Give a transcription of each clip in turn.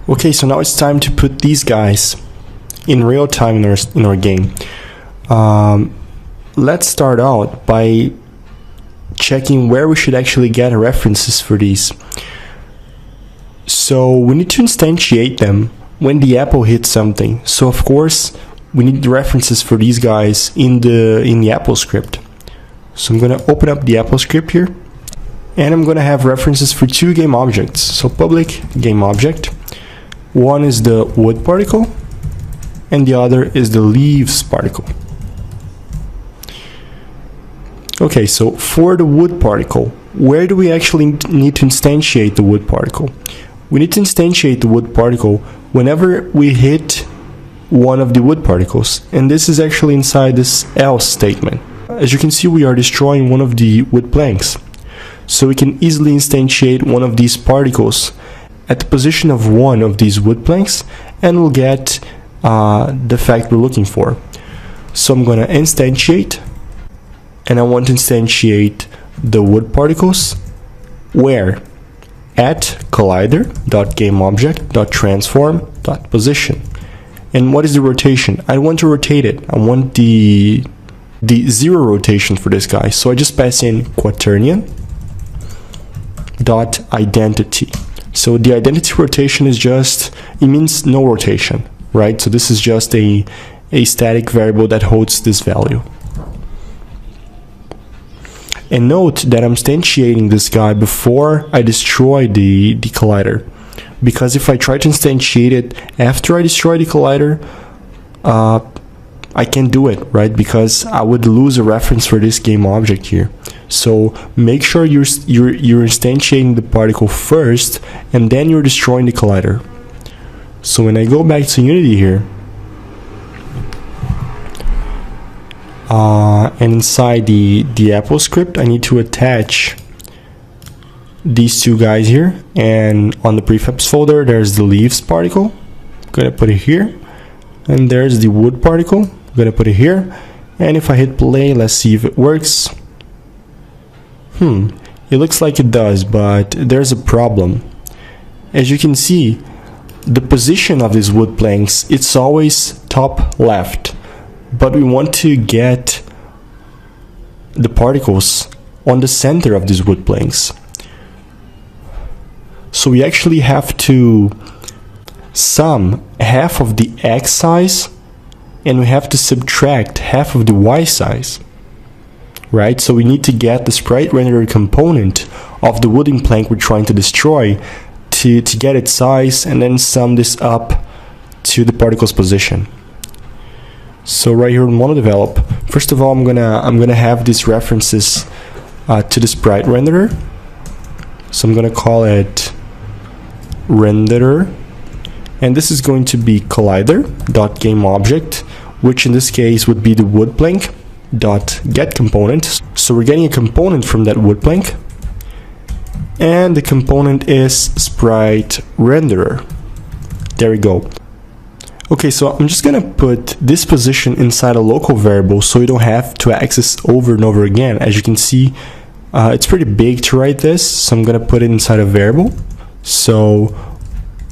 Okay, so now it's time to put these guys in real time in our game. Let's start out by checking where we should actually get references for these. So we need to instantiate them when the apple hits something. So of course we need the references for these guys in the apple script. So I'm going to open up the apple script here, and I'm going to have references for two game objects. So public game object. One is the wood particle, and the other is the leaves particle. Okay, so for the wood particle, where do we actually need to instantiate the wood particle? We need to instantiate the wood particle whenever we hit one of the wood particles, and this is actually inside this else statement. As you can see, we are destroying one of the wood planks, so we can easily instantiate one of these particles at the position of one of these wood planks, and we'll get the fact we're looking for. So I'm going to instantiate, and I want to instantiate the wood particles where? At collider.gameObject.transform.position. And what is the rotation? I want to rotate it. I want the zero rotation for this guy. So I just pass in quaternion dot identity. So the identity rotation is just, it means no rotation, right? So this is just a static variable that holds this value. And note that I'm instantiating this guy before I destroy the collider, because if I try to instantiate it after I destroy the collider, I can't do it, right? Because I would lose a reference for this game object here. So make sure you're instantiating the particle first, and then you're destroying the collider. So when I go back to Unity here, and inside the Apple script, I need to attach these two guys here, and on the prefabs folder there's the leaves particle. I'm gonna put it here, and there's the wood particle. I'm gonna put it here, and if I hit play, let's see if it works. It looks like it does, but there's a problem. As you can see, the position of these wood planks, it's always top left, but we want to get the particles on the center of these wood planks. So we actually have to sum half of the x size, and we have to subtract half of the y size, right? So we need to get the sprite renderer component of the wooden plank we're trying to destroy to get its size, and then sum this up to the particle's position. So right here in MonoDevelop, first of all, I'm gonna have these references to the sprite renderer. So I'm gonna call it renderer, and this is going to be collider.gameObject, which in this case would be the wood plank dot get component. So we're getting a component from that wood plank, and the component is sprite renderer. There we go. Okay, so I'm just gonna put this position inside a local variable so you don't have to access over and over again. As you can see, it's pretty big to write this, so I'm gonna put it inside a variable. So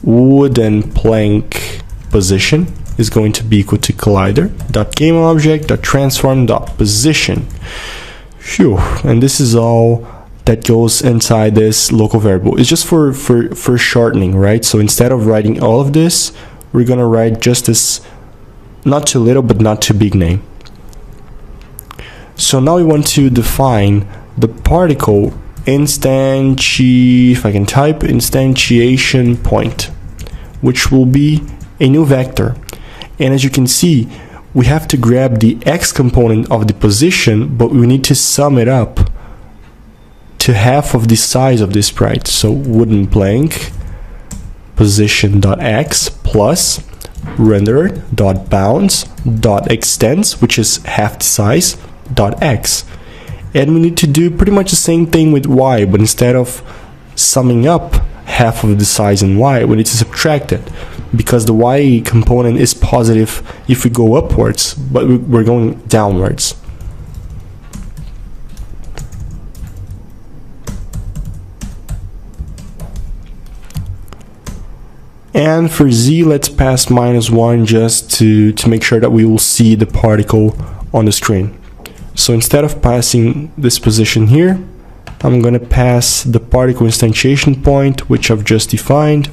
wooden plank position is going to be equal to collider.gameObject.transform.position. Phew, and this is all that goes inside this local variable. It's just for shortening, right? So instead of writing all of this, we're gonna write just this not too little but not too big name. So now we want to define the particle instantiation point, which will be a new vector. And as you can see, we have to grab the x component of the position, but we need to sum it up to half of the size of this sprite. So wooden plank position.x plus renderer.bounds.extends, which is half the size, .x. And we need to do pretty much the same thing with y, but instead of summing up half of the size in y, we need to subtract it, because the y component is positive if we go upwards, but we're going downwards. And for z, let's pass -1 just to make sure that we will see the particle on the screen. So instead of passing this position here, I'm going to pass the particle instantiation point, which I've just defined.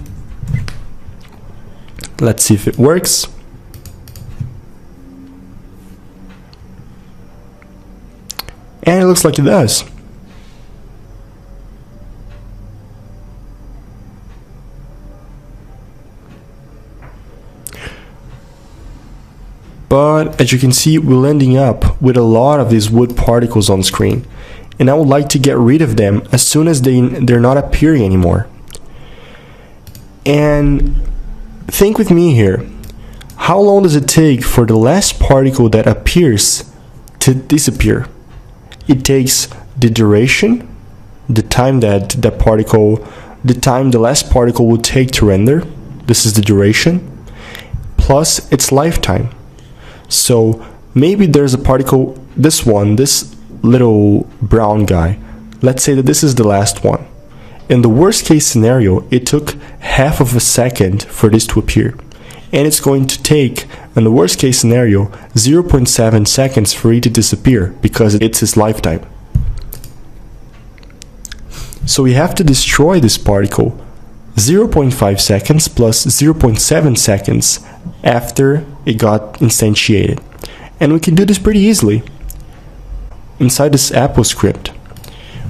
Let's see if it works. And it looks like it does. But as you can see, we're ending up with a lot of these wood particles on screen. And I would like to get rid of them as soon as they're not appearing anymore. And think with me here. How long does it take for the last particle that appears to disappear? It takes the duration, the time that the last particle will take to render. This is the duration, plus its lifetime. So maybe there's a particle, this little brown guy. Let's say that this is the last one. In the worst case scenario, it took half of a second for this to appear. And it's going to take, in the worst case scenario, 0.7 seconds for it to disappear because it's its lifetime. So we have to destroy this particle 0.5 seconds plus 0.7 seconds after it got instantiated. And we can do this pretty easily. Inside this Apple script,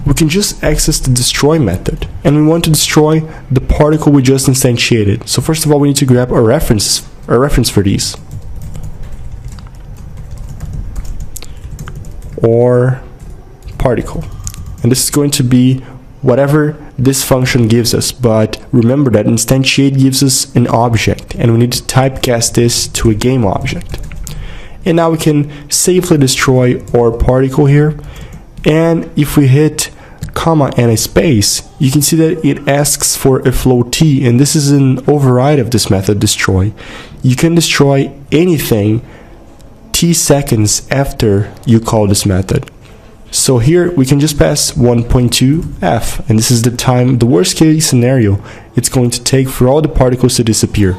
we can just access the destroy method, and we want to destroy the particle we just instantiated. So first of all, we need to grab a reference for these, or particle, and this is going to be whatever this function gives us. But remember that instantiate gives us an object, and we need to typecast this to a game object. And now we can safely destroy our particle here. And if we hit comma and a space, you can see that it asks for a float t, and this is an override of this method destroy. You can destroy anything t seconds after you call this method. So here we can just pass 1.2f, and this is the time, the worst case scenario, it's going to take for all the particles to disappear.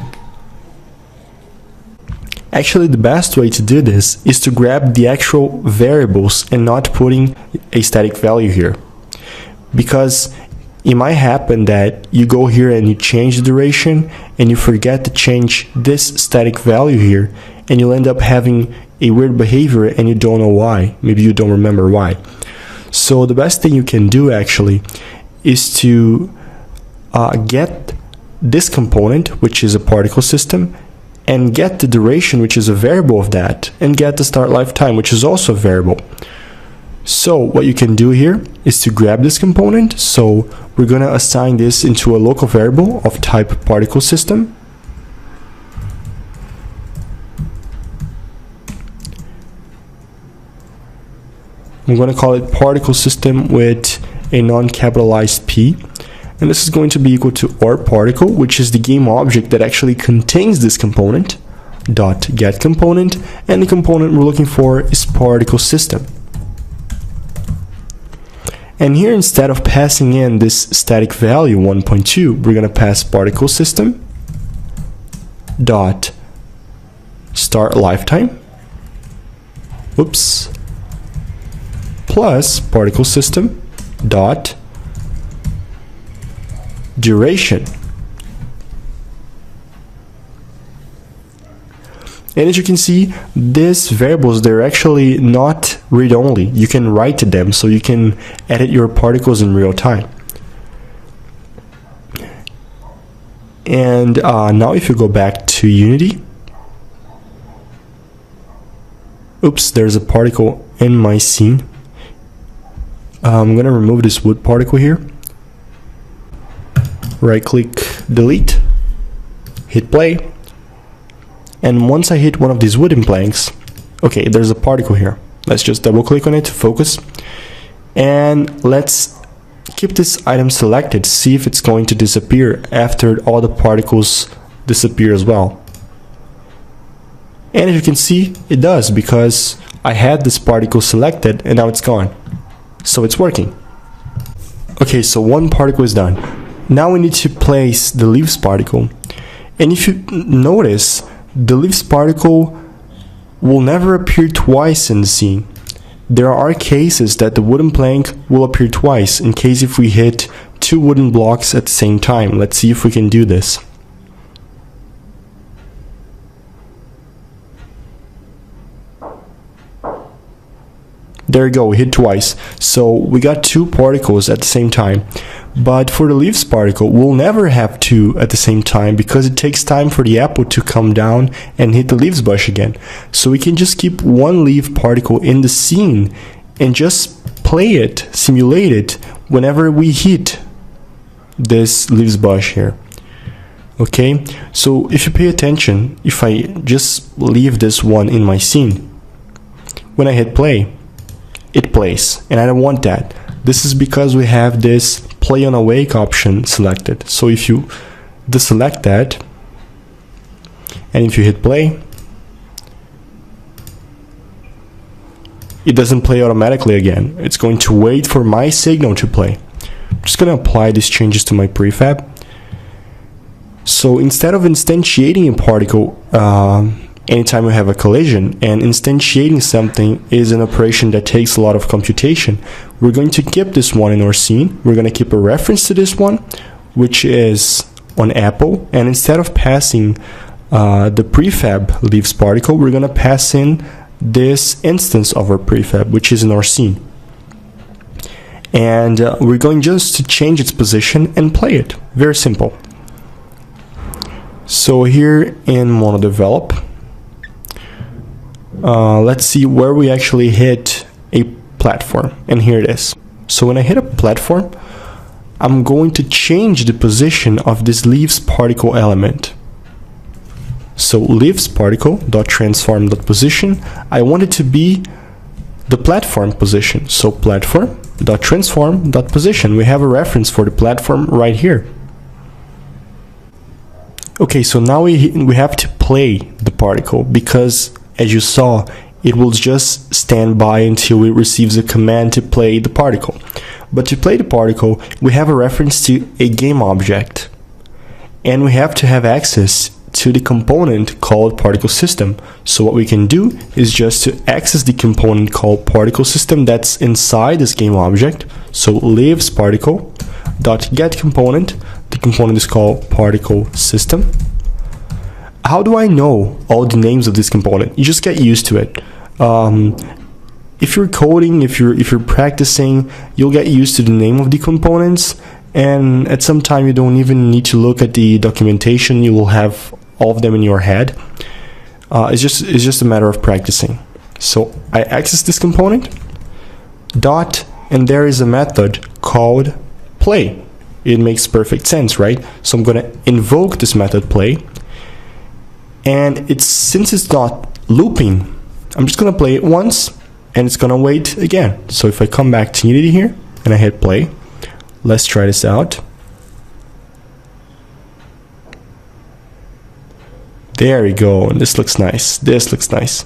Actually, the best way to do this is to grab the actual variables and not putting a static value here. Because it might happen that you go here and you change the duration and you forget to change this static value here, and you'll end up having a weird behavior and you don't know why. Maybe you don't remember why. So the best thing you can do actually is to get this component, which is a particle system, and get the duration, which is a variable of that, and get the start lifetime, which is also a variable. So what you can do here is to grab this component. So we're going to assign this into a local variable of type particle system. I'm going to call it particle system with a non-capitalized p. And this is going to be equal to our particle, which is the game object that actually contains this component, dot get component, and the component we're looking for is particle system. And here, instead of passing in this static value 1.2, we're going to pass particle system dot start lifetime, oops, plus particle system dot duration. And as you can see, these variables, they're actually not read-only. You can write to them, so you can edit your particles in real time. And now if you go back to Unity, oops, there's a particle in my scene. I'm gonna remove this wood particle here. Right click, delete, hit play, and once I hit one of these wooden planks, okay, there's a particle here. Let's just double click on it to focus, and let's keep this item selected, see if it's going to disappear after all the particles disappear as well. And as you can see, it does, because I had this particle selected and now it's gone. So it's working. Okay, so one particle is done. Now we need to place the leaves particle, And if you notice, the leaves particle will never appear twice in the scene. There are cases that the wooden plank will appear twice, in case if we hit 2 wooden blocks at the same time. Let's see if we can do this. There you go, we hit twice. So we got 2 particles at the same time. But for the leaves particle, we'll never have 2 at the same time because it takes time for the apple to come down and hit the leaves bush again. So we can just keep 1 leaf particle in the scene and just play it, simulate it, whenever we hit this leaves bush here. Okay, so if you pay attention, if I just leave this one in my scene, when I hit play, it plays, and I don't want that. This is because we have this play on awake option selected. So if you deselect that, and if you hit play, it doesn't play automatically again. It's going to wait for my signal to play. I'm just going to apply these changes to my prefab. So instead of instantiating a particle anytime we have a collision, and instantiating something is an operation that takes a lot of computation, we're going to keep this one in our scene. We're going to keep a reference to this one, which is on apple, and instead of passing the prefab leaves particle, we're going to pass in this instance of our prefab, which is in our scene. And we're going just to change its position and play it. Very simple. So here in MonoDevelop, let's see where we actually hit a platform, and here it is. So when I hit a platform, I'm going to change the position of this leaves particle element. So leaves particle dot transform dot position, I want it to be the platform position. So platform dot transform dot position. We have a reference for the platform right here. Okay, so now we have to play the particle, because as you saw, it will just stand by until it receives a command to play the particle. But to play the particle, we have a reference to a game object, and we have to have access to the component called particle system. So what we can do is just to access the component called particle system that's inside this game object. So leaves particle dot get component. The component is called particle system. How do I know all the names of this component? You just get used to it. If you're coding, if you're practicing, you'll get used to the name of the components, and at some time you don't even need to look at the documentation. You will have all of them in your head. It's just a matter of practicing. So I access this component dot, and there is a method called play. It makes perfect sense, right? So I'm going to invoke this method play, and since it's not looping, I'm just going to play it once, and it's going to wait again. So if I come back to Unity here and I hit play, let's try this out. There we go, and this looks nice. This looks nice.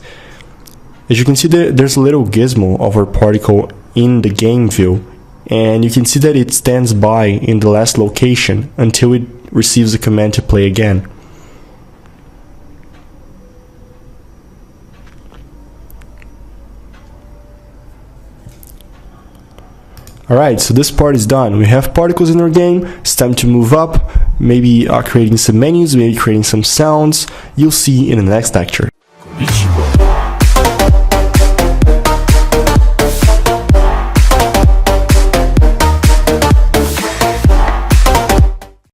As you can see, there's a little gizmo of our particle in the game view, and you can see that it stands by in the last location until it receives a command to play again. Alright, so this part is done. We have particles in our game. It's time to move up, maybe creating some menus, maybe creating some sounds. You'll see in the next lecture.